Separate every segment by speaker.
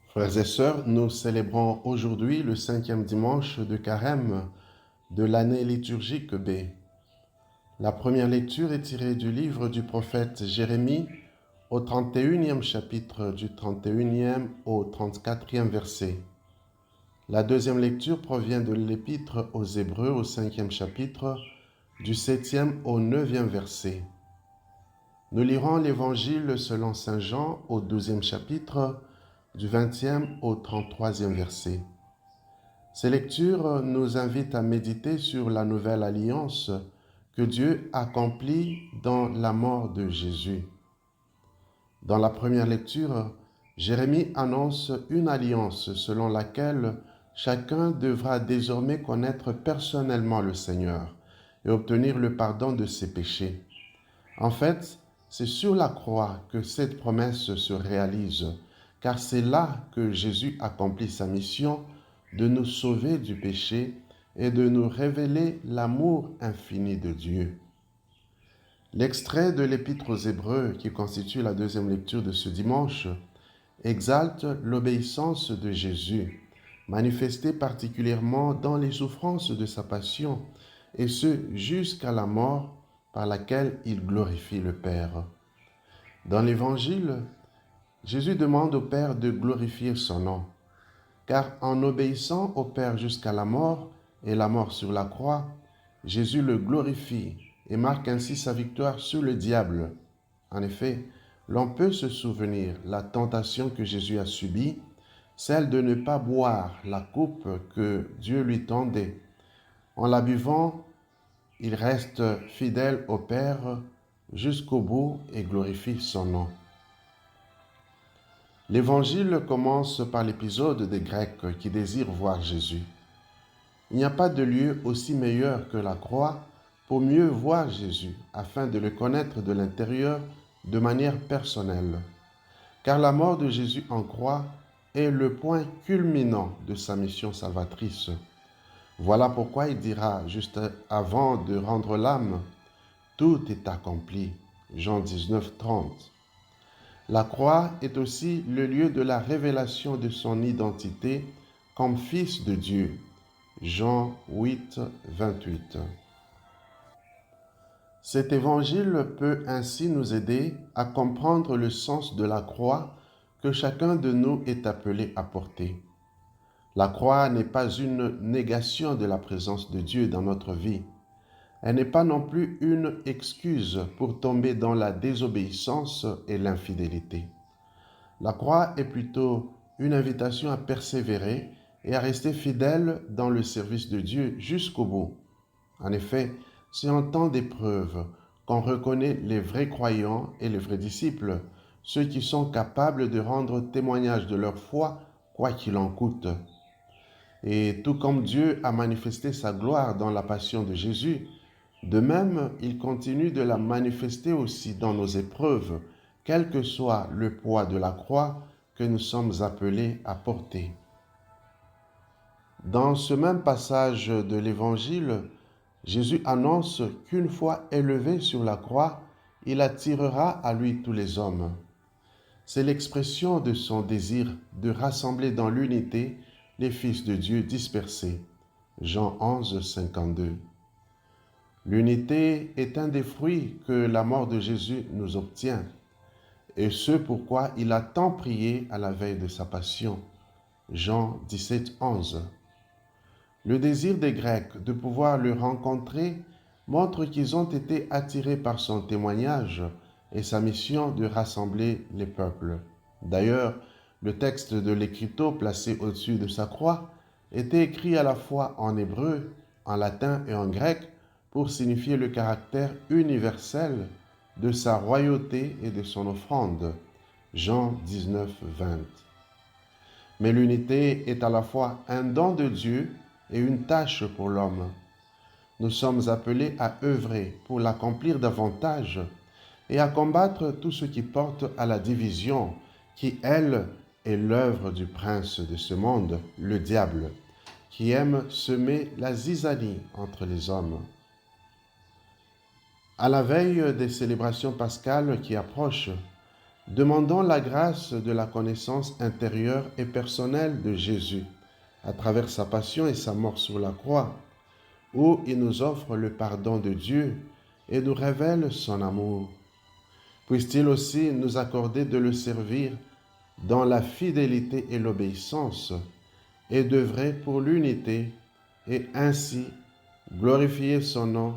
Speaker 1: Frères et sœurs, nous célébrons aujourd'hui le 5e dimanche de Carême de l'année liturgique B. La première lecture est tirée du livre du prophète Jérémie au 31e chapitre du 31e au 34e verset. La deuxième lecture provient de l'épître aux Hébreux au 5e chapitre du 7e au 9e verset. Nous lirons l'Évangile selon Saint Jean au 12e chapitre du 20e au 33e verset. Ces lectures nous invitent à méditer sur la nouvelle alliance que Dieu accomplit dans la mort de Jésus. Dans la première lecture, Jérémie annonce une alliance selon laquelle chacun devra désormais connaître personnellement le Seigneur et obtenir le pardon de ses péchés. En fait, c'est sur la croix que cette promesse se réalise, car c'est là que Jésus accomplit sa mission de nous sauver du péché et de nous révéler l'amour infini de Dieu. L'extrait de l'Épître aux Hébreux, qui constitue la deuxième lecture de ce dimanche, exalte l'obéissance de Jésus, manifestée particulièrement dans les souffrances de sa passion, et ce jusqu'à la mort par laquelle il glorifie le Père. Dans l'Évangile, Jésus demande au Père de glorifier son nom, car en obéissant au Père jusqu'à la mort et la mort sur la croix, Jésus le glorifie et marque ainsi sa victoire sur le diable. En effet, l'on peut se souvenir la tentation que Jésus a subie, celle de ne pas boire la coupe que Dieu lui tendait. En la buvant, il reste fidèle au Père jusqu'au bout et glorifie son nom. L'Évangile commence par l'épisode des Grecs qui désirent voir Jésus. Il n'y a pas de lieu aussi meilleur que la croix pour mieux voir Jésus, afin de le connaître de l'intérieur de manière personnelle. Car la mort de Jésus en croix est le point culminant de sa mission salvatrice. Voilà pourquoi il dira, juste avant de rendre l'âme, « Tout est accompli » Jean 19, 30. La croix est aussi le lieu de la révélation de son identité comme Fils de Dieu. Jean 8, 28. Cet évangile peut ainsi nous aider à comprendre le sens de la croix que chacun de nous est appelé à porter. La croix n'est pas une négation de la présence de Dieu dans notre vie. Elle n'est pas non plus une excuse pour tomber dans la désobéissance et l'infidélité. La croix est plutôt une invitation à persévérer et à rester fidèle dans le service de Dieu jusqu'au bout. En effet, c'est en temps d'épreuve qu'on reconnaît les vrais croyants et les vrais disciples, ceux qui sont capables de rendre témoignage de leur foi, quoi qu'il en coûte. Et tout comme Dieu a manifesté sa gloire dans la passion de Jésus, de même, il continue de la manifester aussi dans nos épreuves, quel que soit le poids de la croix que nous sommes appelés à porter. Dans ce même passage de l'Évangile, Jésus annonce qu'une fois élevé sur la croix, il attirera à lui tous les hommes. C'est l'expression de son désir de rassembler dans l'unité les fils de Dieu dispersés. Jean 11, 52. L'unité est un des fruits que la mort de Jésus nous obtient, et ce pourquoi il a tant prié à la veille de sa passion. Jean 17, 11. Le désir des Grecs de pouvoir le rencontrer montre qu'ils ont été attirés par son témoignage et sa mission de rassembler les peuples. D'ailleurs, le texte de l'Écriteau placé au-dessus de sa croix était écrit à la fois en hébreu, en latin et en grec pour signifier le caractère universel de sa royauté et de son offrande. Jean 19, 20. Mais l'unité est à la fois un don de Dieu et une tâche pour l'homme. Nous sommes appelés à œuvrer pour l'accomplir davantage et à combattre tout ce qui porte à la division, qui, elle, est l'œuvre du prince de ce monde, le diable, qui aime semer la zizanie entre les hommes. À la veille des célébrations pascales qui approchent, Demandons la grâce de la connaissance intérieure et personnelle de Jésus à travers sa passion et sa mort sur la croix, où il nous offre le pardon de Dieu et nous révèle son amour. Puisse-t-il aussi nous accorder de le servir dans la fidélité et l'obéissance et d'œuvrer pour l'unité et ainsi glorifier son nom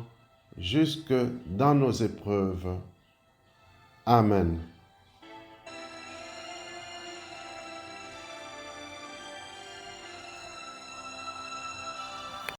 Speaker 1: jusque dans nos épreuves. Amen.